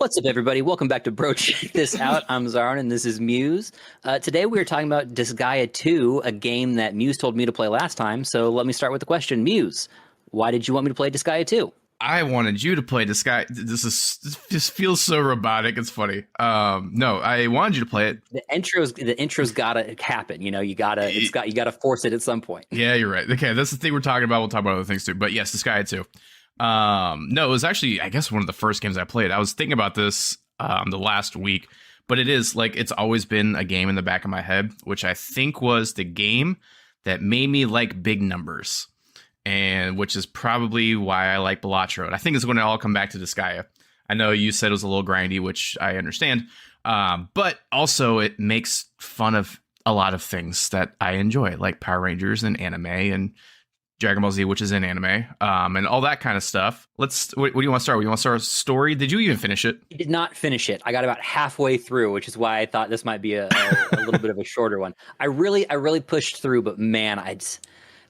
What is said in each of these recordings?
What's up, everybody? Welcome back to Bro Check This Out. I'm Zarwin, and this is Muse. Today we are talking about Disgaea 2, a game that Muse told me to play last time. So let me start with the question. Muse, why did you want me to play Disgaea 2? I wanted you to play this just feels so robotic. It's funny. No, I wanted you to play it. The intro's gotta happen. You gotta force it at some point. Yeah, you're right. Okay, that's the thing we're talking about. We'll talk about other things too. But yes, Disgaea 2. No, it was actually, I guess, one of the first games I played. I was thinking about this the last week, but it is like it's always been a game in the back of my head, which I think was the game that made me like big numbers, and which is probably why I like Balatro. And I think it's going to all come back to Disgaea. I know you said it was a little grindy, which I understand, but also it makes fun of a lot of things that I enjoy, like Power Rangers and anime and Dragon Ball Z, which is in anime, and all that kind of stuff. What do you want to start with? You want to start with story? Did you even finish it? I did not finish it. I got about halfway through, which is why I thought this might be a little bit of a shorter one. I really pushed through, but man,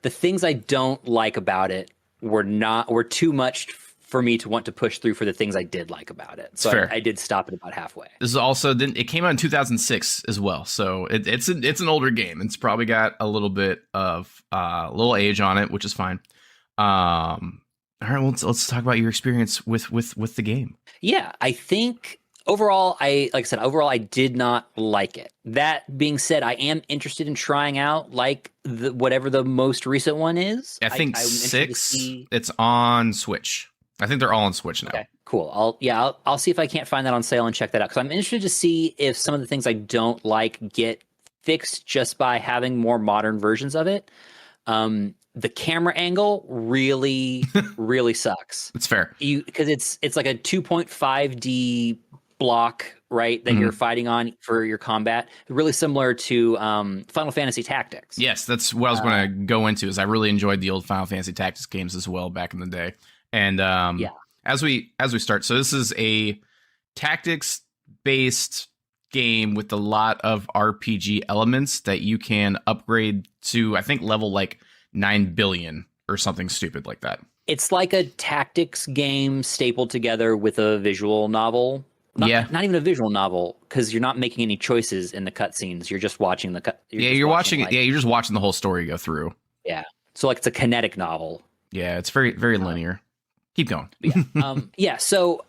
the things I don't like about it were too much for me to want to push through for the things I did like about it. So I did stop it about halfway. This is also, it came out in 2006 as well, so it's an older game. It's probably got a little bit of little age on it, which is fine. All right, well, let's talk about your experience with the game. Yeah, I think overall, like I said, I did not like it. That being said, I am interested in trying out whatever the most recent one is. I think 6. It's on Switch. I think they're all on Switch now. Okay, cool. I'll see if I can't find that on sale and check that out, because I'm interested to see if some of the things I don't like get fixed just by having more modern versions of it. The camera angle really sucks. It's fair. Because it's like a 2.5D block, right, that you're fighting on for your combat. Really similar to Final Fantasy Tactics. Yes, that's what I was going to go into. Is I really enjoyed the old Final Fantasy Tactics games as well back in the day. And as we start, so this is a tactics based game with a lot of RPG elements that you can upgrade to, I think, level like 9 billion or something stupid like that. It's like a tactics game stapled together with a visual novel. Not even a visual novel, because you're not making any choices in the cutscenes. You're just watching the cut. You're watching it. Yeah, you're just watching the whole story go through. Yeah, so like it's a kinetic novel. Yeah, it's very linear. Keep going. So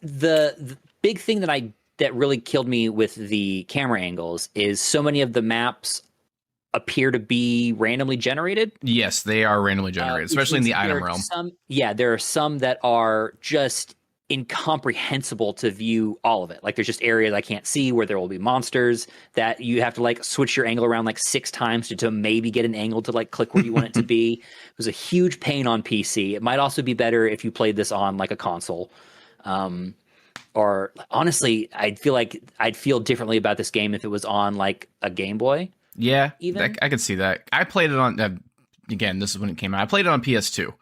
the big thing that really killed me with the camera angles is so many of the maps appear to be randomly generated. Yes, they are randomly generated, especially in the item realm. There are some that are just incomprehensible to view all of it. Like there's just areas I can't see where there will be monsters that you have to like switch your angle around like 6 times to maybe get an angle to like click where you want it to be. It was a huge pain on PC. It might also be better if you played this on like a console. Or honestly, I'd feel differently about this game if it was on like a Game Boy. Yeah, I could see that. I played it on, again, this is when it came out. I played it on PS2.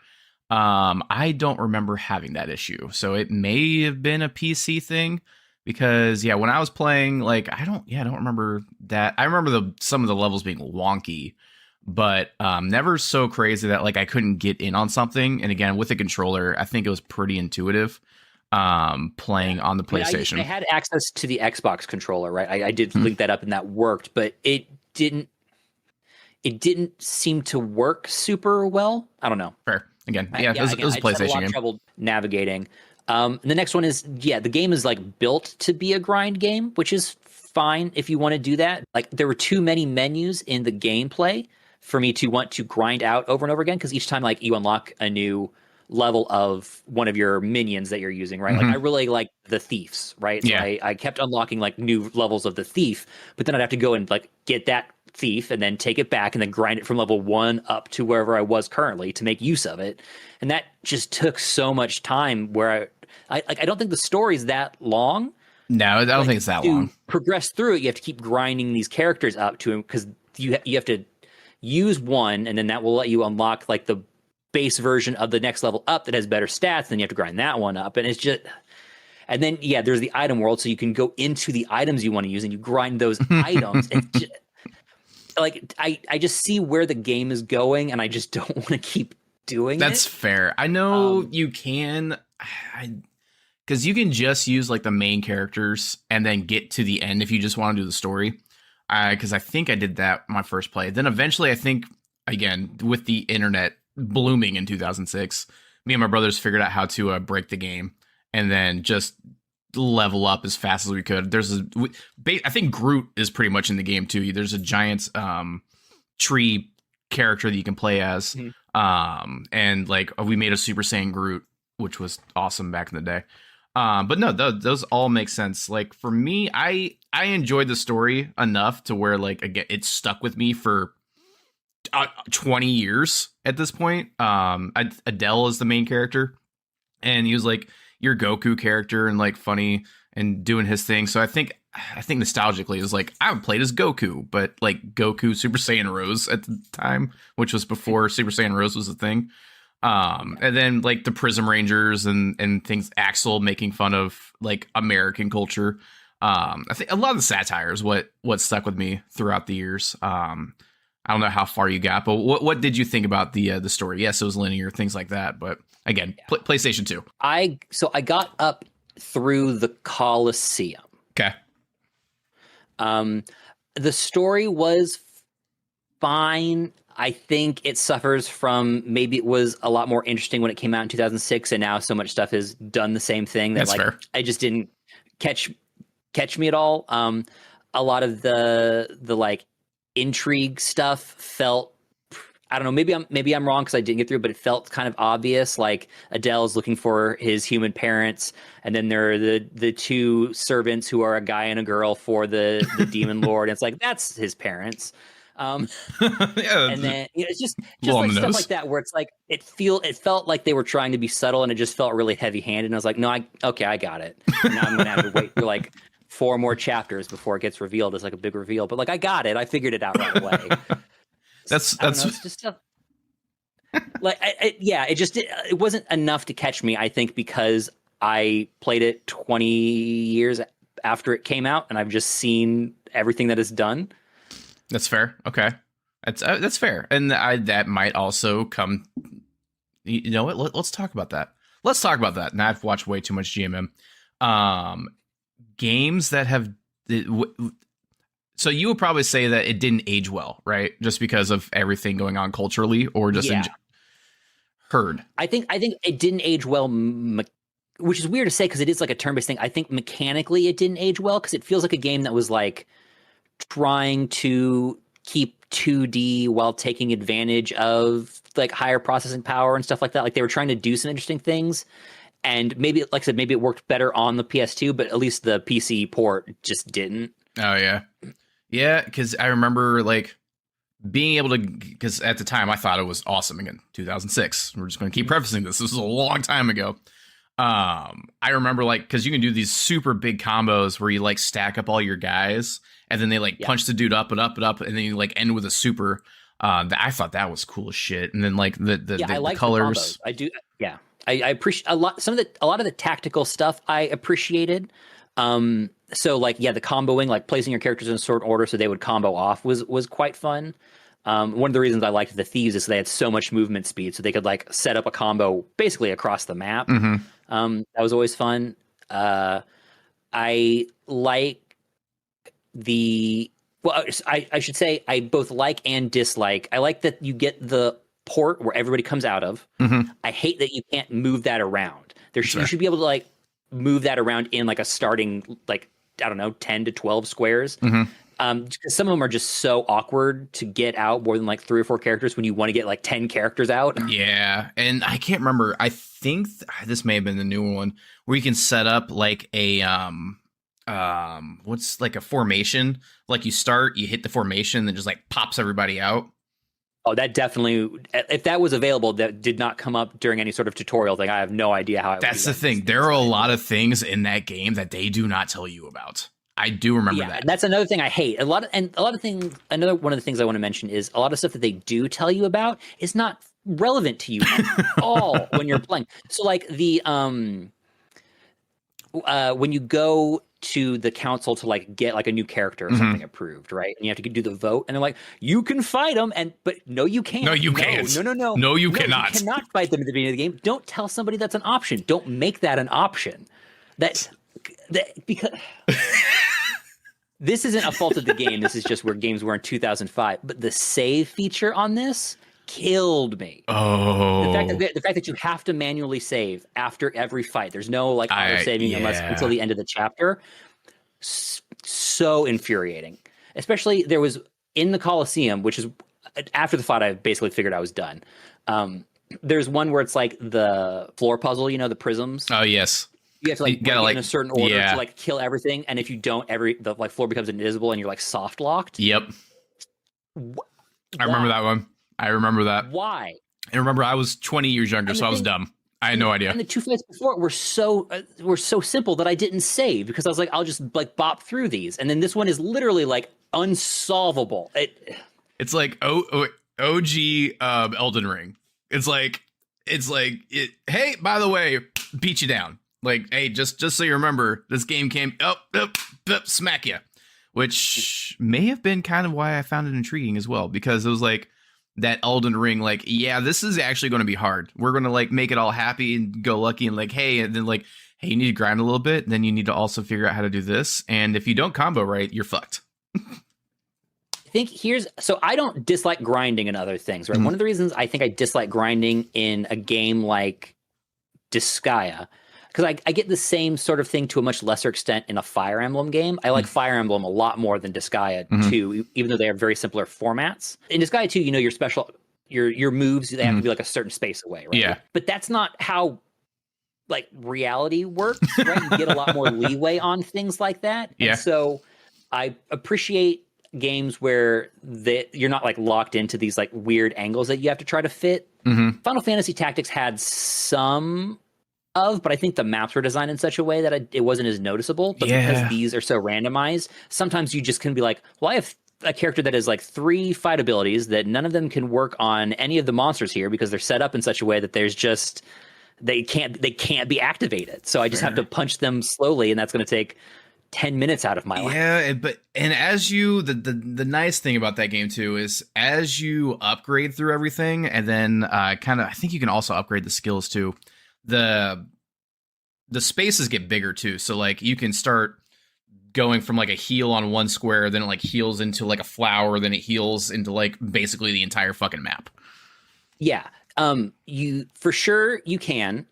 I don't remember having that issue, so it may have been a PC thing, because when I was playing, like I don't remember that. I remember some of the levels being wonky, but never so crazy that like I couldn't get in on something. And again, with the controller, I think it was pretty intuitive playing on the PlayStation. I had access to the Xbox controller, right? I did link that up and that worked, but it didn't seem to work super well. I don't know. Fair. Again, it was a PlayStation game. I had a lot of trouble navigating. The next one is, the game is like built to be a grind game, which is fine if you want to do that. Like there were too many menus in the gameplay for me to want to grind out over and over again, because each time like you unlock a new level of one of your minions that you're using, right? Like I really like the thieves, right? So I kept unlocking like new levels of the thief, but then I'd have to go and like get that thief and then take it back and then grind it from level 1 up to wherever I was currently to make use of it. And that just took so much time, where I don't think the story's that long. No, I don't think it's that long. To progress through it, you have to keep grinding these characters up to him, because you have to use one, and then that will let you unlock like the base version of the next level up that has better stats. Then you have to grind that one up, and it's just. And then there's the item world, so you can go into the items you want to use and you grind those items. And like I just see where the game is going, and I just don't want to keep doing That's fair. I know you can. because you can just use like the main characters and then get to the end if you just want to do the story. Because I think I did that my first play. Then eventually, I think again with the internet blooming in 2006, me and my brothers figured out how to break the game and then just level up as fast as we could. I think Groot is pretty much in the game too. There's a giant tree character that you can play as, and like we made a Super Saiyan Groot, which was awesome back in the day. But no, those all make sense. Like for me, I enjoyed the story enough to where like again it stuck with me for 20 years at this point. Adele is the main character, and he was like your Goku character and like funny and doing his thing. So I think nostalgically is like I played as Goku, but like Goku Super Saiyan Rose at the time, which was before Super Saiyan Rose was a thing. And then like the Prism Rangers and things, Axel making fun of like American culture. I think a lot of the satire is what stuck with me throughout the years. I don't know how far you got, but what did you think about the story? Yes, it was linear, things like that. But again, PlayStation 2. I got up through the Colosseum. Okay. The story was fine. I think it suffers from maybe it was a lot more interesting when it came out in 2006, and now so much stuff has done the same thing that That's fair. I just didn't catch me at all. A lot of the like intrigue stuff felt, I don't know, maybe I'm wrong because I didn't get through, but it felt kind of obvious. Like Adele's looking for his human parents, and then there are the two servants who are a guy and a girl for the demon lord. And it's like that's his parents. Yeah, and then it's just like stuff like that where it's like it felt like they were trying to be subtle, and it just felt really heavy handed. And I was like, no, I got it. And now I'm gonna have to wait for like 4 more chapters before it gets revealed as like a big reveal. But like I got it, I figured it out right away. That's it's just stuff. Like it wasn't enough to catch me. I think because I played it 20 years after it came out, and I've just seen everything that it's done. That's fair. Okay, that's fair, and that might also come. You know what? Let's talk about that. Let's talk about that. Now I've watched way too much GMM. Games that have. So you would probably say that it didn't age well, right? Just because of everything going on culturally, or just heard. I think it didn't age well, which is weird to say because it is like a turn-based thing. I think mechanically it didn't age well because it feels like a game that was like trying to keep 2D while taking advantage of like higher processing power and stuff like that. Like they were trying to do some interesting things, and maybe, like I said, maybe it worked better on the PS2, but at least the PC port just didn't. Oh yeah, because I remember like being able to, because at the time I thought it was awesome. Again, 2006. We're just going to keep prefacing this. This was a long time ago. I remember like because you can do these super big combos where you like stack up all your guys, and then they like punch the dude up and up and up, and then you like end with a super. I thought that was cool as shit. And then like the colors. I do. Yeah, I appreciate a lot. A lot of the tactical stuff I appreciated. So like the comboing, like placing your characters in a certain order so they would combo off was quite fun. One of the reasons I liked the Thieves is they had so much movement speed, so they could like set up a combo basically across the map. Mm-hmm. That was always fun. I like I should say I both like and dislike. I like that you get the port where everybody comes out of. Mm-hmm. I hate that you can't move that around. You should be able to like move that around in like a starting like, I don't know, 10 to 12 squares. Mm-hmm. Some of them are just so awkward to get out more than like 3 or 4 characters when you want to get like 10 characters out. Yeah, and I can't remember. I think this may have been the newer one where you can set up like a what's like a formation. Like you start, you hit the formation, then just like pops everybody out. Oh, that definitely. If that was available, that did not come up during any sort of tutorial thing. I have no idea how. That's the thing. There are a lot of things in that game that they do not tell you about. I do remember that. That's another thing I hate. A lot of things. Another one of the things I want to mention is a lot of stuff that they do tell you about is not relevant to you at all when you're playing. So like the when you go to the council to like get like a new character or something approved, right? And you have to do the vote, and they're like, you can fight them, but no, you can't. No, you can't. No. No, you cannot. You cannot fight them at the beginning of the game. Don't tell somebody that's an option. Don't make that an option. that because this isn't a fault of the game. This is just where games were in 2005. But the save feature on this killed me. Oh, The fact that you have to manually save after every fight. There's no like auto saving until the end of the chapter. So infuriating. Especially there was in the Coliseum, which is after the fight. I basically figured I was done. There's one where it's like the floor puzzle. You know, the prisms. Oh yes. You have to like break in a certain order to like kill everything, and if you don't, the like floor becomes invisible, and you're like soft locked. Yep. I remember that one. I remember that. Why? And remember, I was 20 years younger, so I was dumb. I had no idea. And the two fights before were so simple that I didn't save because I was like, I'll just like bop through these, and then this one is literally like unsolvable. It's like OG Elden Ring. It's like hey, by the way, beat you down. Like, hey, just so you remember, this game came up, smack you, which may have been kind of why I found it intriguing as well, because it was like that Elden Ring, like, yeah, this is actually going to be hard. We're going to like make it all happy and go lucky and like, hey, and then like, hey, you need to grind a little bit. Then you need to also figure out how to do this. And if you don't combo right, you're fucked. So I don't dislike grinding and other things, right? Mm-hmm. One of the reasons I think I dislike grinding in a game like Disgaea, because I get the same sort of thing to a much lesser extent in a Fire Emblem game. I like Fire Emblem a lot more than Disgaea 2, even though they have very similar formats. In Disgaea 2, you know, your moves, they have to be like a certain space away, right? Yeah. But that's not how like reality works, right? You get a lot more leeway on things like that. Yeah. And so I appreciate games where you're not like locked into these like weird angles that you have to try to fit. Final Fantasy Tactics had some but I think the maps were designed in such a way that it wasn't as noticeable. But because these are so randomized, sometimes you just can be like, well, I have a character that has like 3 fight abilities that none of them can work on any of the monsters here because they're set up in such a way that there's just they can't be activated. So I just have to punch them slowly, and that's going to take 10 minutes out of my life. Yeah, and as you the nice thing about that game too is as you upgrade through everything, and then I think you can also upgrade the skills too. The spaces get bigger too, so like you can start going from like a heal on one square, then it like heals into like a flower, then it heals into like basically the entire fucking map. Yeah, you for sure you can.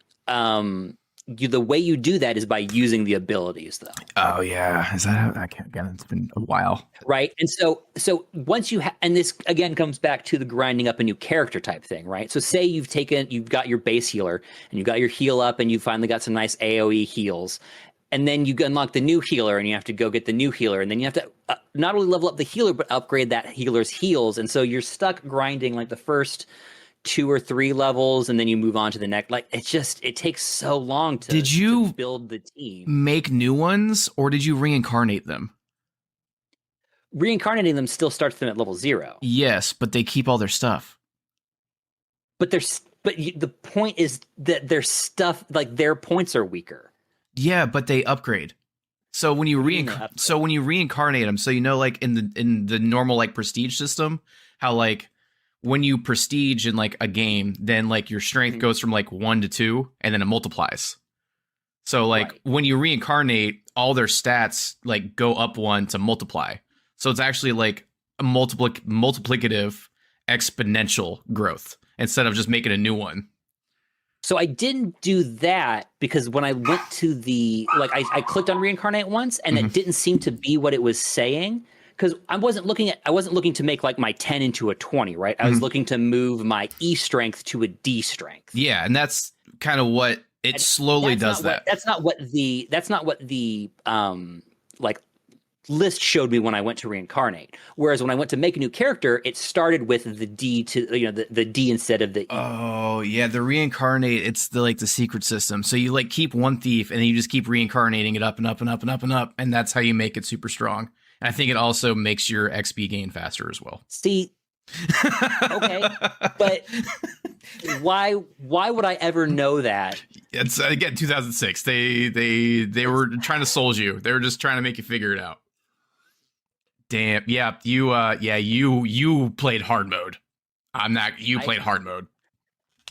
The way you do that is by using the abilities, though. Oh yeah, is that how? I can't. Again, it's been a while, right? And so once and this again comes back to the grinding up a new character type thing, right? So say you've got your base healer and you've got your heal up, and you finally got some nice AOE heals, and then you unlock the new healer, and you have to go get the new healer, and then you have to not only level up the healer but upgrade that healer's heals, and so you're stuck grinding like the first 2 or 3 levels, and then you move on to the next. Like it takes so long to build the team. Make new ones, or did you reincarnate them? Reincarnating them still starts them at level 0. Yes, but they keep all their stuff. But the point is that their stuff, like their points are weaker. Yeah, but they upgrade. So when you reincarnate them, so you know, like in the normal like prestige system, how like when you prestige in like a game, then like your strength goes from like 1 to 2, and then it multiplies. So like when you reincarnate, all their stats like go up 1 to multiply. So it's actually like a multiplicative exponential growth instead of just making a new one. So I didn't do that because when I went to I clicked on reincarnate once, and it didn't seem to be what it was saying. Because I wasn't looking to make like my 10 into a 20, right? I was looking to move my E strength to a D strength. Yeah, and that's kind of what it slowly does. That's not what the like list showed me when I went to reincarnate. Whereas when I went to make a new character, it started with the D to the D instead of the E. Oh yeah, the reincarnate, it's the secret system. So you like keep one thief, and then you just keep reincarnating it up and up and up and up and up, and that's how you make it super strong. I think it also makes your XP gain faster as well. See, okay, but why would I ever know that? It's again 2006. They were trying to soul you. They were just trying to make you figure it out. Damn. Yeah. You played hard mode. I'm not. You played hard mode.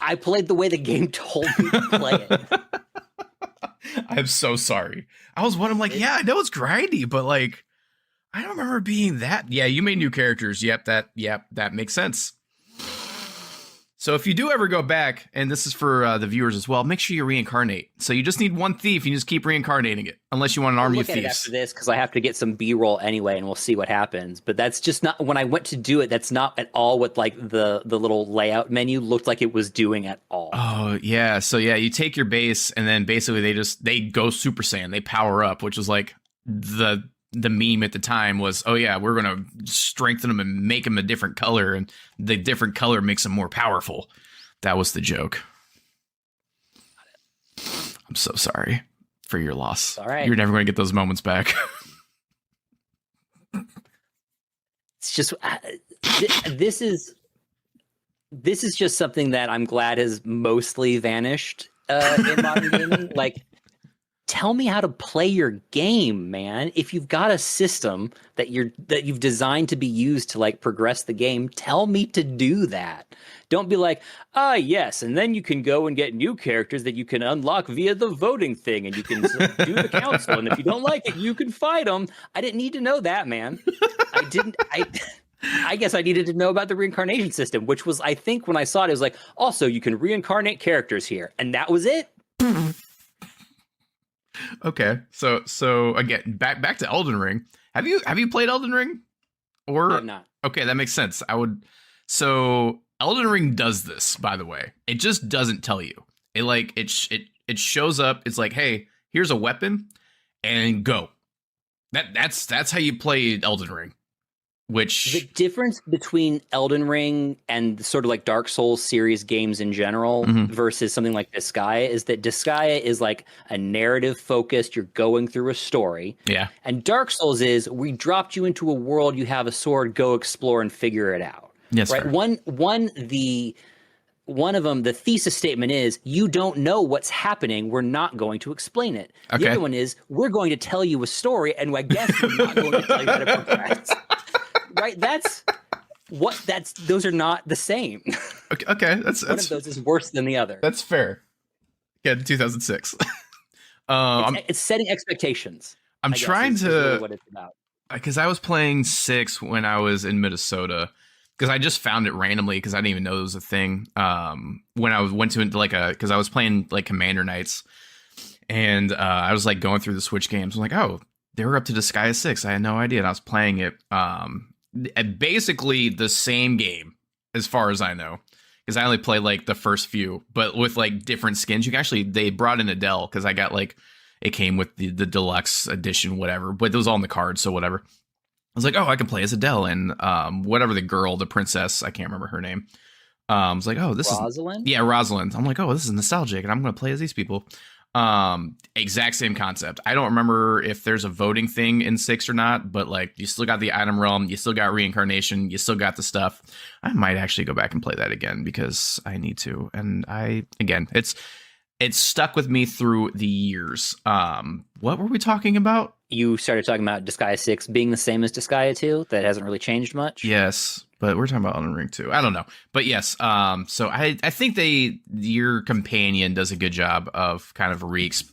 I played the way the game told me to play it. I'm so sorry. I was one. I'm like, yeah, I know it's grindy, but like, I don't remember being that. Yeah, you made new characters. Yep, that makes sense. So if you do ever go back, and this is for the viewers as well, make sure you reincarnate. So you just need one thief, and you just keep reincarnating it, unless you want an army of thieves. After this, because I have to get some B-roll anyway, and we'll see what happens. But that's just not when I went to do it. That's not at all what like the little layout menu looked like it was doing at all. Oh yeah, so yeah, you take your base, and then basically they go Super Saiyan, they power up, which was like the meme at the time was, oh yeah, we're gonna strengthen them and make them a different color, and the different color makes them more powerful. That was the joke. I'm so sorry for your loss. All right, you're never gonna get those moments back. It's just this is just something that I'm glad has mostly vanished in modern gaming. Like, tell me how to play your game, man. If you've got a system that you've designed to be used to like progress the game, tell me to do that. Don't be like, yes, and then you can go and get new characters that you can unlock via the voting thing, and you can do the council, and if you don't like it, you can fight them. I didn't need to know that, man. I guess I needed to know about the reincarnation system, which was, I think, when I saw it, it was like, also, you can reincarnate characters here, and that was it. Okay, so again, back to Elden Ring. Have you played Elden Ring? Or I have not. Okay, that makes sense. I would. So Elden Ring does this, by the way. It just doesn't tell you. It shows up. It's like, hey, here's a weapon, and go. That's how you play Elden Ring. Which the difference between Elden Ring and sort of like Dark Souls series games in general versus something like Disgaea is that Disgaea is like a narrative focused. You're going through a story. Yeah. And Dark Souls is we dropped you into a world. You have a sword. Go explore and figure it out. Yes. Right. Fair. One of them, the thesis statement is, you don't know what's happening. We're not going to explain it. Okay. The other one is, we're going to tell you a story, and I guess we're not going to tell you how to progress. Right? Those are not the same. Okay. That's one of those is worse than the other. That's fair. Yeah, 2006. It's setting expectations. I'm trying to, really what it's about. Because I was playing 6 when I was in Minnesota. Because I just found it randomly because I didn't even know it was a thing. When I went to because I was playing like Commander Nights, and I was like going through the Switch games. I'm like, oh, they were up to Disgaea 6. I had no idea. And I was playing it. Basically the same game as far as I know, because I only played like the first few, but with like different skins. They brought in Adele because I got like it came with the deluxe edition, whatever. But it was all in the card, so whatever. I was like, oh, I can play as Adele and whatever the princess, I can't remember her name. I was like, oh, this Rosalind? is Rosalind. I'm like, oh, this is nostalgic, and I'm going to play as these people. Exact same concept. I don't remember if there's a voting thing in 6 or not, but like you still got the item realm, you still got reincarnation, you still got the stuff. I might actually go back and play that again because I need to. And it's stuck with me through the years. What were we talking about? You started talking about Disgaea 6 being the same as Disgaea 2. That hasn't really changed much. Yes, but we're talking about Elden Ring 2. I don't know. But yes, so I think your companion does a good job of kind of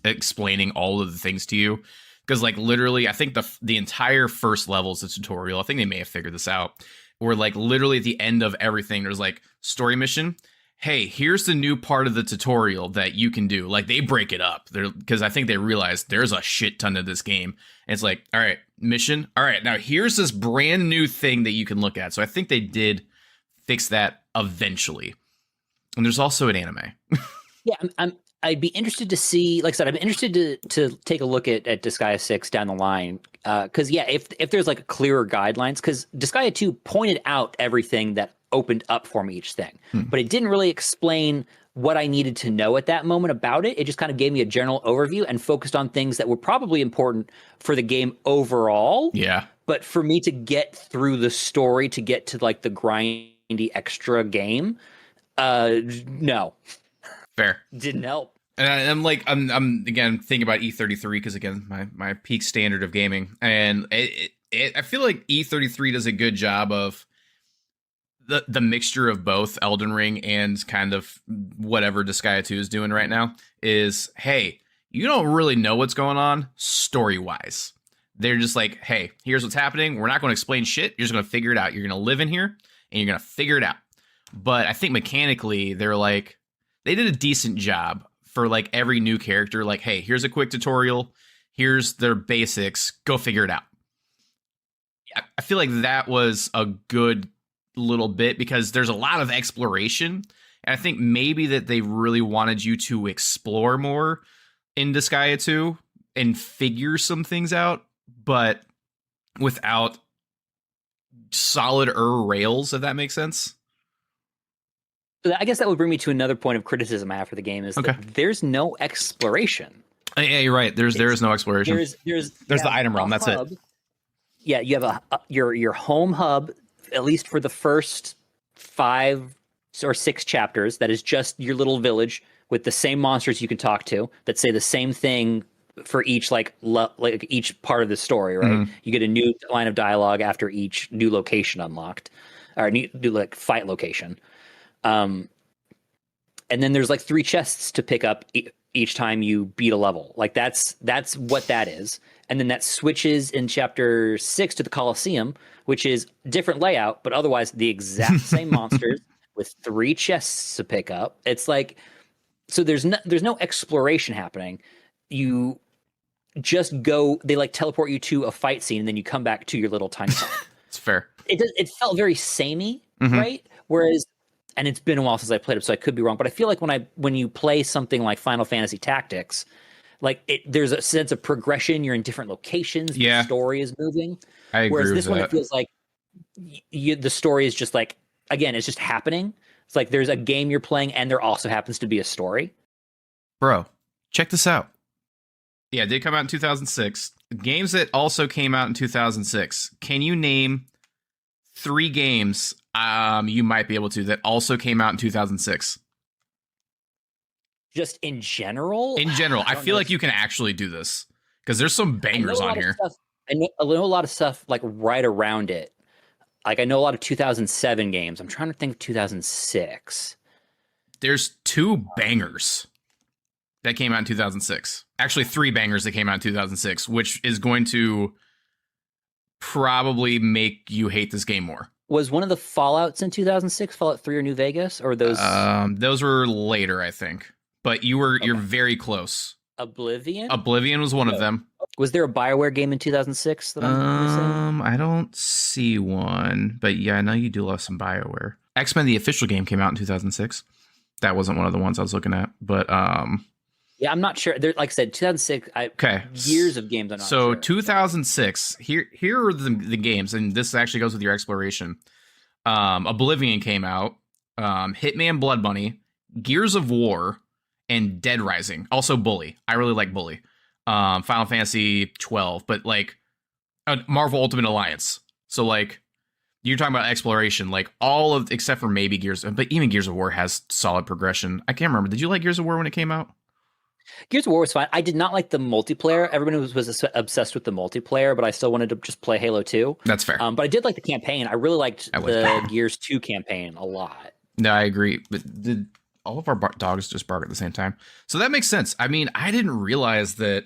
explaining all of the things to you. Because like literally, I think the entire first level is a tutorial. I think they may have figured this out. Where like literally at the end of everything, there's like story mission. Hey, here's the new part of the tutorial that you can do. Like they break it up because I think they realize there's a shit ton of this game. And it's like, all right, mission. All right, now here's this brand new thing that you can look at. So I think they did fix that eventually. And there's also an anime. Yeah, I'd be interested to see. Like I said, I'm interested to take a look at Disgaea 6 down the line. Because if there's like clearer guidelines, because Disgaea 2 pointed out everything that opened up for me each thing, but it didn't really explain what I needed to know at that moment about it. It just kind of gave me a general overview and focused on things that were probably important for the game overall. Yeah. But for me to get through the story, to get to like the grindy extra game, no. Fair. Didn't help. And I'm again thinking about E33 because again my peak standard of gaming, and I feel like E33 does a good job of the mixture of both Elden Ring and kind of whatever Disgaea 2 is doing right now is, hey, you don't really know what's going on story-wise. They're just like, hey, here's what's happening. We're not going to explain shit. You're just going to figure it out. You're going to live in here, and you're going to figure it out. But I think mechanically, they're like, they did a decent job for like every new character. Like, hey, here's a quick tutorial. Here's their basics. Go figure it out. I feel like that was a good little bit because there's a lot of exploration. And I think maybe that they really wanted you to explore more in Disgaea 2 and figure some things out, but without solid rails, if that makes sense. I guess that would bring me to another point of criticism I have for the game is that there's no exploration. Yeah, you're right. There is no exploration. There's the item realm. That's hub. it. Yeah, you have your home hub, at least for the first 5 or 6 chapters. That is just your little village with the same monsters you can talk to that say the same thing for each like each part of the story. Right, you get a new line of dialogue after each new location unlocked, or new like fight location. And then there's like 3 chests to pick up each time you beat a level. Like that's what that is. And then that switches in chapter 6 to the Colosseum, which is different layout, but otherwise the exact same monsters with 3 chests to pick up. It's like, so there's no exploration happening. You just go, they like teleport you to a fight scene and then you come back to your little tiny hub. It's fair. It felt very samey, right? Whereas, and it's been a while since I played it, so I could be wrong, but I feel like when you play something like Final Fantasy Tactics, like there's a sense of progression. You're in different locations. The story is moving. I agree. Whereas with this one, that. it feels like the story is just like, again, it's just happening. It's like there's a game you're playing, and there also happens to be a story. Bro, check this out. Yeah, it did come out in 2006. Games that also came out in 2006. Can you name 3 games you might be able to that also came out in 2006? Just in general? In general, I feel like you can actually do this because there's some bangers on here. I know a lot of stuff like right around it. Like I know a lot of 2007 games. I'm trying to think of 2006. There's 2 bangers that came out in 2006. Actually, 3 bangers that came out in 2006, which is going to probably make you hate this game more. Was one of the Fallouts in 2006 Fallout 3 or New Vegas, or those? Those were later, I think. But you're very close. Oblivion? Oblivion was one of them. Was there a BioWare game in 2006 that I'm missing? I don't see one, but yeah, I know you do love some BioWare. X-Men the official game came out in 2006. That wasn't one of the ones I was looking at, but yeah, I'm not sure. There, like I said, 2006. Years of games. I'm not sure. 2006. Here are the games, and this actually goes with your exploration. Oblivion came out. Hitman Blood Money, Gears of War, and Dead Rising. Also Bully. I really like Bully. Final Fantasy 12, but like Marvel Ultimate Alliance. So like you're talking about exploration, like all of except for maybe Gears, but even Gears of War has solid progression. I can't remember. Did you like Gears of War when it came out? Gears of War was fine. I did not like the multiplayer. Everyone was obsessed with the multiplayer, but I still wanted to just play Halo 2. That's fair. But I did like the campaign. I really liked the Gears 2 campaign a lot. No, I agree. But all of our dogs just bark at the same time. So that makes sense. I mean, I didn't realize that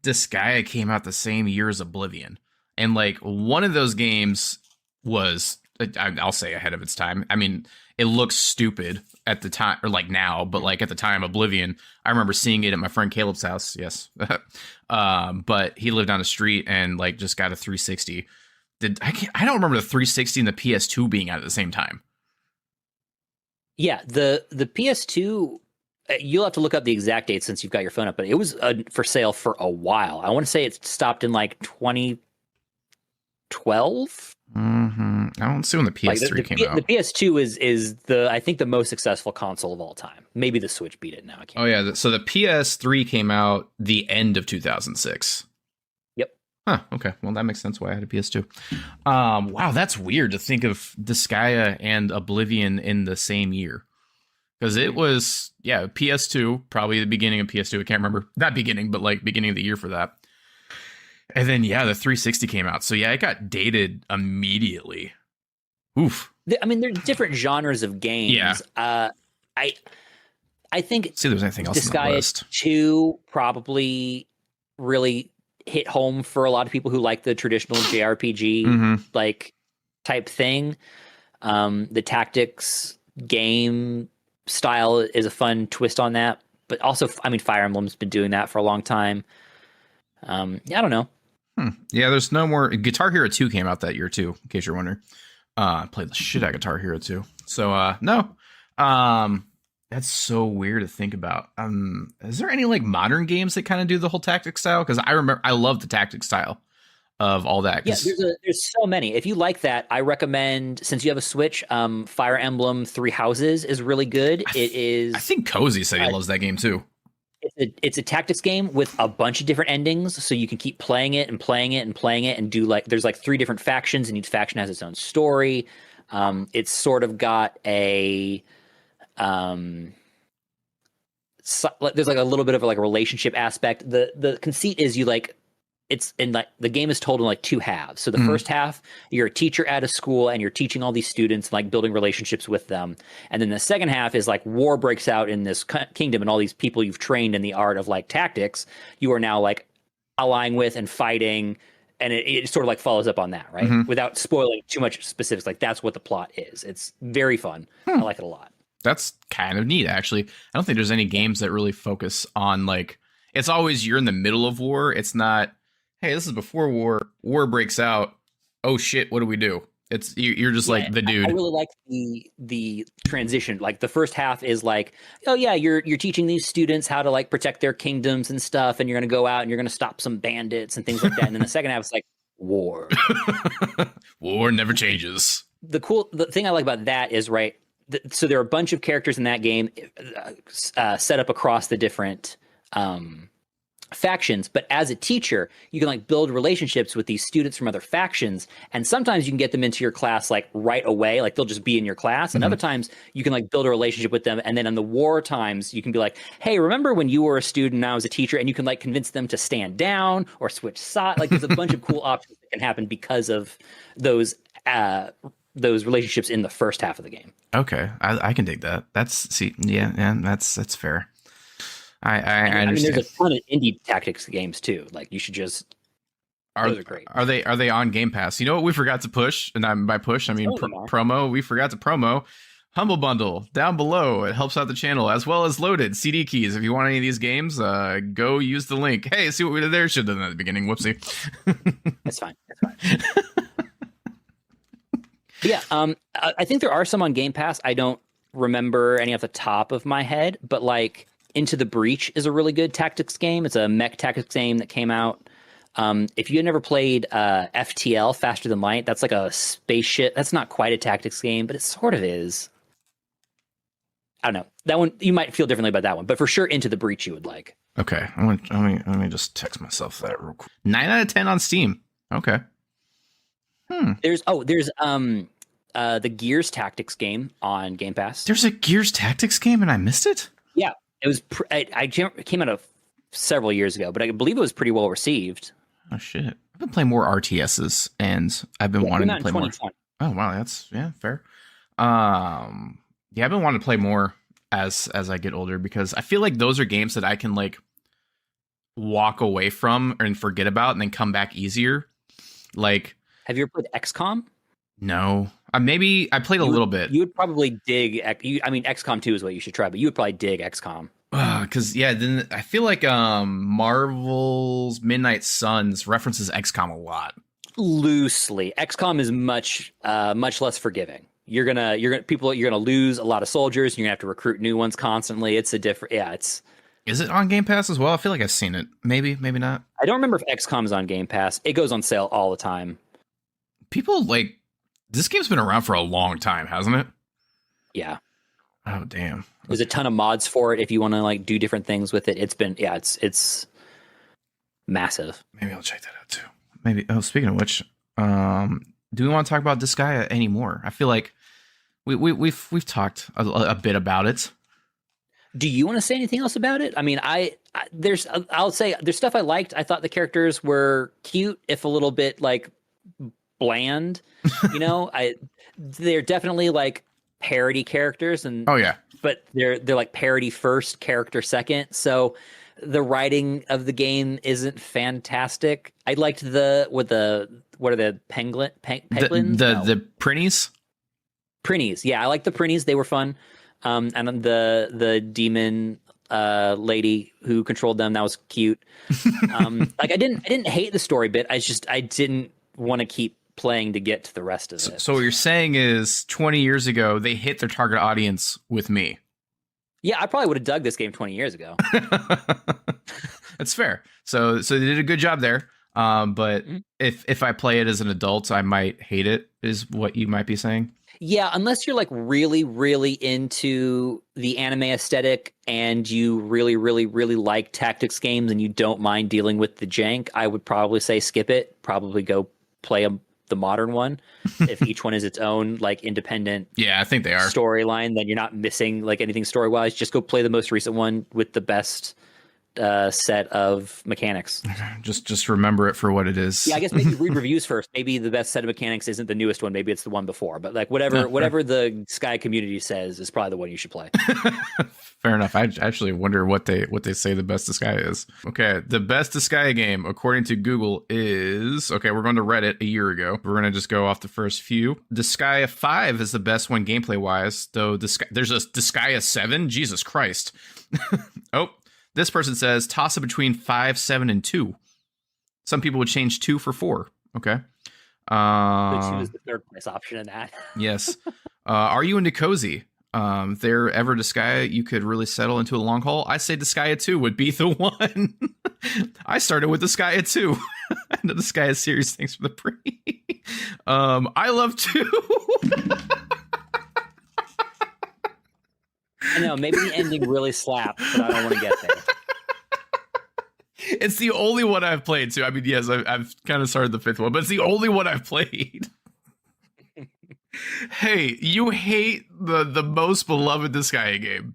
Disgaea came out the same year as Oblivion. And like one of those games was, I'll say, ahead of its time. I mean, it looks stupid at the time, or like now, but like at the time, Oblivion, I remember seeing it at my friend Caleb's house. Yes. But he lived down the street and like just got a 360. I don't remember the 360 and the PS2 being out at the same time. Yeah, the PS2, you'll have to look up the exact date since you've got your phone up, but it was for sale for a while. I want to say it stopped in like 2012. I don't see when the PS3 came out. The PS2 is I think the most successful console of all time. Maybe the Switch beat it now. I can't. Oh yeah, so the PS3 came out the end of 2006. Yep. Huh. Okay. Well, that makes sense why I had a PS2. Wow, that's weird to think of Disgaea and Oblivion in the same year. Because it was, PS2, probably the beginning of PS2. I can't remember that beginning, but like beginning of the year for that. And then, the 360 came out. So, it got dated immediately. Oof. I mean, there's different genres of games. Yeah. I think See if there's anything else on the Disgaea list. 2 probably really hit home for a lot of people who like the traditional JRPG Mhm. like type thing. The tactics game style is a fun twist on that, but also, I mean, Fire Emblem's been doing that for a long time. Yeah, I don't know. Yeah, there's no more. Guitar Hero 2 came out that year too, in case you're wondering. I played the shit out of Guitar Hero 2. So no. That's so weird to think about. Is there any like modern games that kind of do the whole tactic style? Because I love the tactic style of all that. Yeah, there's so many. If you like that, I recommend, since you have a Switch, Fire Emblem Three Houses is really good. It is. I think Cozy said he loves that game too. It's a tactics game with a bunch of different endings, so you can keep playing it and playing it and playing it, and do like there's like 3 different factions, and each faction has its own story. It's sort of got a there's like a little bit of like a relationship aspect. The conceit is you like it's in like the game is told in like 2 halves. So the first half, you're a teacher at a school and you're teaching all these students, like building relationships with them. And then the second half is like war breaks out in this kingdom, and all these people you've trained in the art of like tactics, you are now like allying with and fighting. And it sort of like follows up on that, right? Without spoiling too much specifics. Like that's what the plot is. It's very fun. I like it a lot. That's kind of neat, actually. I don't think there's any games that really focus on like, it's always you're in the middle of war. It's not, hey, this is before war breaks out. Oh shit, what do we do? It's you're just like the dude. I really like the transition. Like the first half is like, oh yeah, you're teaching these students how to like protect their kingdoms and stuff, and you're gonna go out and you're gonna stop some bandits and things like that. And then the second half is like war. War never changes. The thing I like about that is, right, so there are a bunch of characters in that game set up across the different factions, but as a teacher you can like build relationships with these students from other factions, and sometimes you can get them into your class like right away, like they'll just be in your class, and other times you can like build a relationship with them, and then in the war times you can be like, hey, remember when you were a student and I was a teacher, and you can like convince them to stand down or switch sides. Like there's a bunch of cool options that can happen because of those relationships in the first half of the game. Okay, I can dig that. That's that's fair. I understand. I mean, there's a ton of indie tactics games too. Like you should just. Those are great. Are they on Game Pass? You know what we forgot to push, and by push I mean promo. We forgot to promo Humble Bundle down below. It helps out the channel, as well as loaded CD keys. If you want any of these games, go use the link. Hey, see what we did there? Should have done that at the beginning. Whoopsie. That's fine. Yeah, I think there are some on Game Pass. I don't remember any off the top of my head, but like Into the Breach is a really good tactics game. It's a mech tactics game that came out. If you had never played FTL, Faster Than Light, that's like a spaceship. That's not quite a tactics game, but it sort of is. I don't know. That one, you might feel differently about that one, but for sure Into the Breach you would like. Okay, let me just text myself that real quick. 9 out of 10 on Steam. Okay. There's the Gears Tactics game on Game Pass. There's a Gears Tactics game and I missed it? Yeah, it was. It came out several years ago, but I believe it was pretty well received. Oh shit! I've been playing more RTSs, and I've been wanting to play more. Oh wow, that's fair. I've been wanting to play more as I get older, because I feel like those are games that I can like walk away from and forget about, and then come back easier. Like, have you ever played XCOM? No. Maybe I played a little bit. You would probably dig. I mean, XCOM 2 is what you should try, but you would probably dig XCOM. Because then I feel like Marvel's Midnight Suns references XCOM a lot. Loosely, XCOM is much less forgiving. You're gonna lose a lot of soldiers. And you're gonna have to recruit new ones constantly. It's a different. Yeah, it's. Is it on Game Pass as well? I feel like I've seen it. Maybe not. I don't remember if XCOM is on Game Pass. It goes on sale all the time. People like. This game's been around for a long time, hasn't it? Yeah. Oh, damn. There's a ton of mods for it if you want to like do different things with it. It's massive. Maybe I'll check that out too. Maybe. Oh, speaking of which, do we want to talk about Disgaea anymore? I feel like we've talked a bit about it. Do you want to say anything else about it? I mean, I'll say there's stuff I liked. I thought the characters were cute, if a little bit like bland. You know, they're definitely like parody characters, and oh yeah, but they're like parody first, character second. So the writing of the game isn't fantastic. I liked what are the penguins? The printies. Prinnies. Yeah, I like the Prinnies. They were fun. And the demon lady who controlled them, that was cute. Like I didn't hate the story bit. I didn't want to keep playing to get to the rest of it. So what you're saying is 20 years ago they hit their target audience with me. Yeah, I probably would have dug this game 20 years ago. That's fair. So they did a good job there. But if I play it as an adult, I might hate it, is what you might be saying. Yeah, unless you're like really, really into the anime aesthetic and you really, really, really like tactics games and you don't mind dealing with the jank, I would probably say skip it. Probably go play the modern one. If each one is its own like independent, yeah, I think they are storyline, then you're not missing like anything story wise. Just go play the most recent one with the best set of mechanics. Just remember it for what it is. Yeah, I guess maybe read reviews first. Maybe the best set of mechanics isn't the newest one. Maybe it's the one before. But like whatever the Sky community says is probably the one you should play. Fair enough. I actually wonder what they say the best Disgaea is. Okay, the best Disgaea game according to Google is we're going to Reddit a year ago. We're gonna just go off the first few. Disgaea 5 is the best one gameplay wise, though. There's a Disgaea 7. Jesus Christ. Oh. This person says toss it between 5, 7, and 2. Some people would change 2 for 4. Okay. The 2 is the third place option in that. Yes. Are you into cozy? If there ever Disgaea you could really settle into a long haul, I say Disgaea 2 would be the one. I started with Disgaea 2. And the Disgaea series, thanks for the pre. I love 2. I know, maybe the ending really slaps, but I don't want to get there. It's the only one I've played too. I mean, yes, I've kind of started the 5th one, but it's the only one I've played. Hey, you hate the most beloved Disgaea game.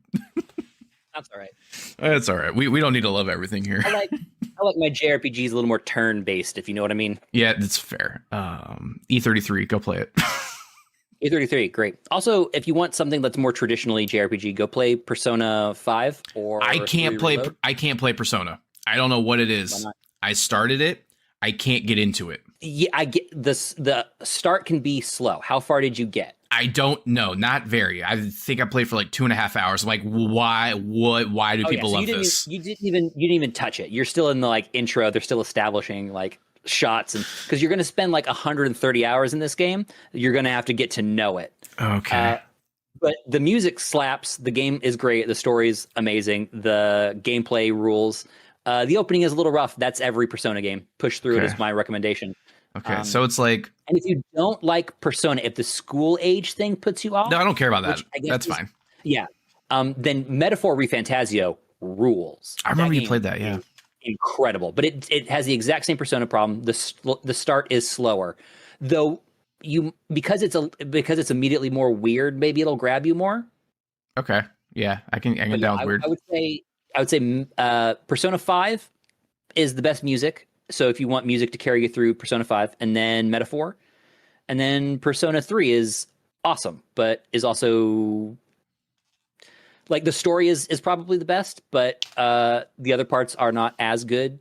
That's all right. That's all right. We don't need to love everything here. I like my JRPGs a little more turn based, if you know what I mean. Yeah, that's fair. E33, go play it. E33, great. Also, if you want something that's more traditionally JRPG, go play Persona 5 or I can't play Persona. I don't know what it is. I started it. I can't get into it. Yeah, I get this. The start can be slow. How far did you get? I don't know. Not very. I think I played for like 2.5 hours. I'm like, why? Why do people love this? You didn't even touch it. You're still in the like intro. They're still establishing like shots, and because you're going to spend like 130 hours in this game, you're going to have to get to know it. Okay. But the music slaps. The game is great. The story's amazing. The gameplay rules. The opening is a little rough. That's every Persona game. Push through it is my recommendation. Okay, so it's like... And if you don't like Persona, if the school age thing puts you off... No, I don't care about that. That's fine. Yeah. Then Metaphor ReFantazio rules. I remember you played that, yeah. Incredible. But it has the exact same Persona problem. The start is slower. Though, because it's immediately more weird, maybe it'll grab you more. Okay. Yeah, I can down with weird. I would say Persona 5 is the best music. So if you want music to carry you through Persona 5, and then Metaphor, and then Persona 3 is awesome, but is also like the story is probably the best, but the other parts are not as good.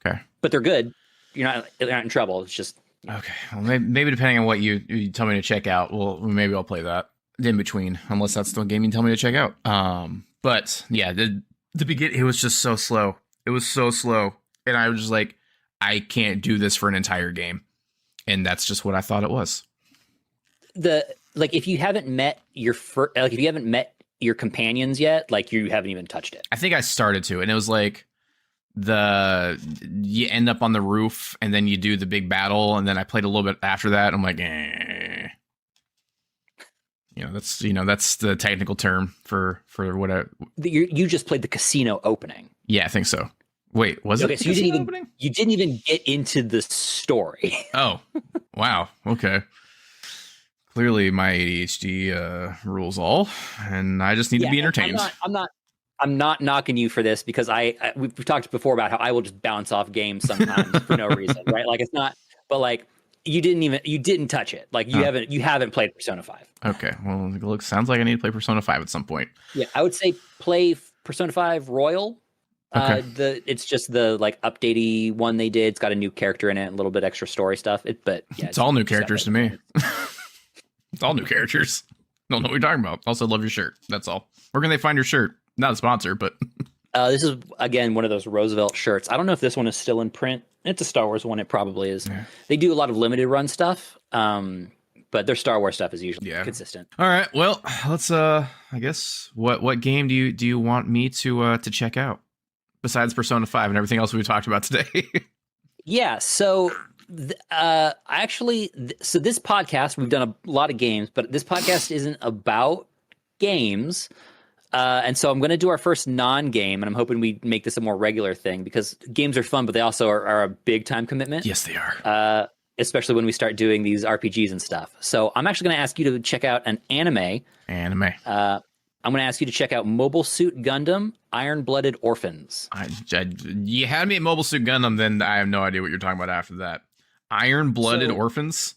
Okay, but they're good. You're not in trouble. It's just okay. Well, maybe depending on what you tell me to check out, well, maybe I'll play that in between, unless that's the game you tell me to check out. But yeah, the beginning, it was just so slow. It was so slow, and I was just like, I can't do this for an entire game. And that's just what I thought it was. If you haven't met your companions yet, like you haven't even touched it. I think I started to, and it was like you end up on the roof and then you do the big battle, and then I played a little bit after that. I'm like, that's the technical term for what you just played the casino opening. Yeah, I think so. Wait, was it? So you didn't even get into the story. Oh, wow. Okay. Clearly, my ADHD rules all, and I just need to be entertained. I'm not knocking you for this because we've talked before about how I will just bounce off games sometimes for no reason, right? Like it's not, but like you didn't touch it. Like you haven't played Persona 5. Okay, well, sounds like I need to play Persona 5 at some point. Yeah, I would say play Persona 5 Royal. Okay. It's just the like updatey one they did. It's got a new character in it, and a little bit extra story stuff. It's all new characters to me. It's all new characters. Don't know what you're talking about. Also, love your shirt. That's all. Where can they find your shirt? Not a sponsor, but this is again one of those Roosevelt shirts. I don't know if this one is still in print. It's a Star Wars one. It probably is. Yeah. They do a lot of limited run stuff, but their Star Wars stuff is usually consistent. All right. Well, let's. I guess what game do you want me to check out besides Persona 5 and everything else we talked about today? Yeah. So. So this podcast, we've done a lot of games, but this podcast isn't about games. And so I'm going to do our first non-game, and I'm hoping we make this a more regular thing because games are fun, but they also are a big time commitment. Yes, they are. Especially when we start doing these RPGs and stuff. So I'm actually going to ask you to check out an anime. I'm going to ask you to check out Mobile Suit Gundam Iron-Blooded Orphans. You had me at Mobile Suit Gundam, then I have no idea what you're talking about after that. Iron-Blooded Orphans?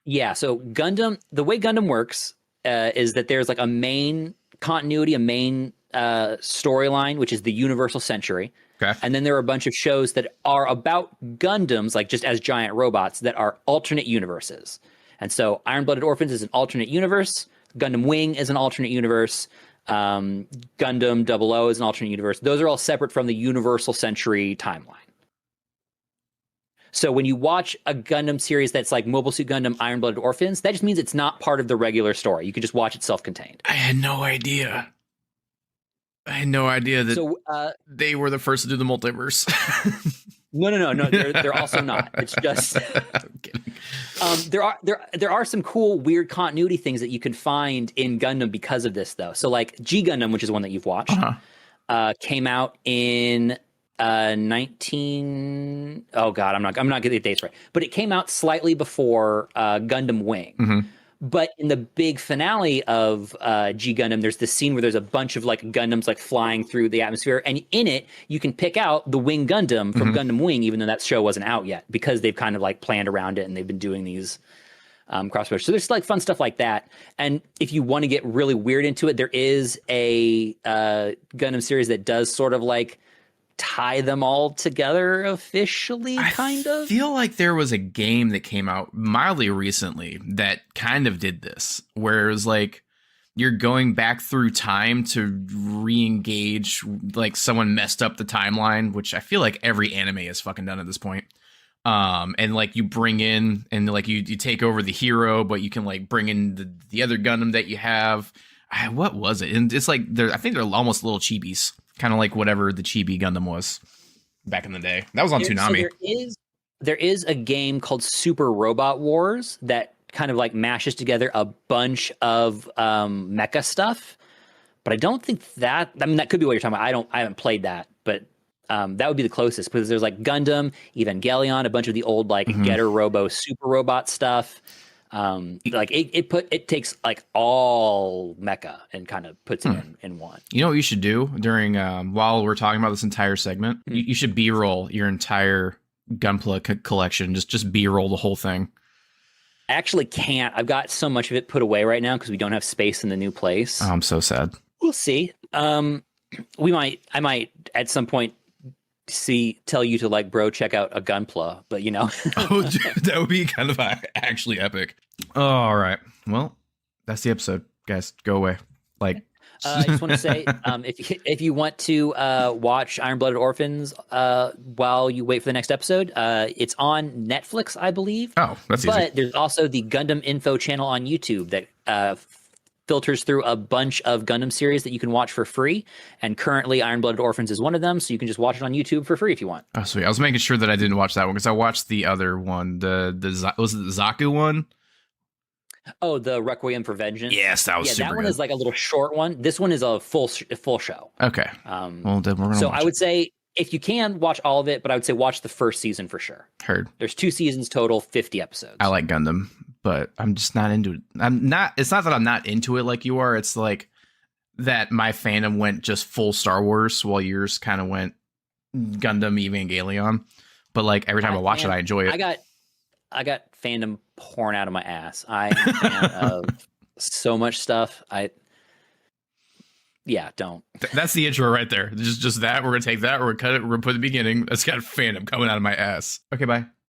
Yeah, so Gundam, the way Gundam works is that there's like a main continuity, a main storyline, which is the Universal Century. Okay. And then there are a bunch of shows that are about Gundams, like just as giant robots, that are alternate universes. And so Iron-Blooded Orphans is an alternate universe. Gundam Wing is an alternate universe. Gundam 00 is an alternate universe. Those are all separate from the Universal Century timeline. So when you watch a Gundam series that's like Mobile Suit Gundam Iron-Blooded Orphans, that just means it's not part of the regular story. You could just watch it self-contained. I had no idea that they were the first to do the multiverse. No. They're also not. It's just I'm kidding. There are some cool weird continuity things that you can find in Gundam because of this though. So like G Gundam, which is one that you've watched, came out in 19 oh god, I'm not getting the dates right, but it came out slightly before Gundam Wing. Mm-hmm. But in the big finale of G Gundam, there's this scene where there's a bunch of like Gundams like flying through the atmosphere, and in it you can pick out the Wing Gundam from Gundam Wing, even though that show wasn't out yet, because they've kind of like planned around it and they've been doing these crossovers. So there's like fun stuff like that. And if you want to get really weird into it, there is a Gundam series that does sort of like tie them all together officially, kind of. I feel like there was a game that came out mildly recently that kind of did this, where it was like you're going back through time to re-engage, like someone messed up the timeline, which I feel like every anime has fucking done at this point. And like you bring in and like you take over the hero, but you can like bring in the other Gundam that you have. What was it? And it's like I think they're almost little chibis. Kind of like whatever the Chibi Gundam was back in the day. That was on Toonami. So there is a game called Super Robot Wars that kind of like mashes together a bunch of mecha stuff. But I don't think that could be what you're talking about. I haven't played that, but that would be the closest, because there's like Gundam, Evangelion, a bunch of the old like Getter Robo Super Robot stuff. Like it takes like all mecha and kind of puts it in one. You know what you should do during while we're talking about this entire segment? You should B-roll your entire Gunpla collection. Just B-roll the whole thing. I actually can't. I've got so much of it put away right now because we don't have space in the new place. Oh, I'm so sad. We'll see. I might at some point tell you to like, bro, check out a Gunpla, but you know. Oh, that would be kind of actually epic. All right. Well, that's the episode, guys. Go away. Like, I just want to say, if you want to watch Iron-Blooded Orphans while you wait for the next episode, it's on Netflix, I believe. Oh, that's easy. But there's also the Gundam Info channel on YouTube that filters through a bunch of Gundam series that you can watch for free. And currently Iron-Blooded Orphans is one of them. So you can just watch it on YouTube for free if you want. Oh, sweet. I was making sure that I didn't watch that one because I watched the other one. Was it the Zaku one? Oh, the Requiem for Vengeance. Yes, that was super that one good. is like a little short one. This one is a full show. Okay. Well, then we're gonna I would say if you can watch all of it, but I would say watch the first season for sure. Heard. There's 2 seasons total, 50 episodes. I like Gundam, but I'm just not into it. It's not that I'm not into it like you are. It's like that my fandom went just full Star Wars while yours kind of went Gundam Evangelion. But like every time I watch it, I enjoy it. I got fandom pouring out of my ass. I am a fan of so much stuff. Don't. That's the intro right there. Just that. We're gonna take that. We're gonna cut it. We're gonna put the beginning. That's got fandom coming out of my ass. Okay, bye.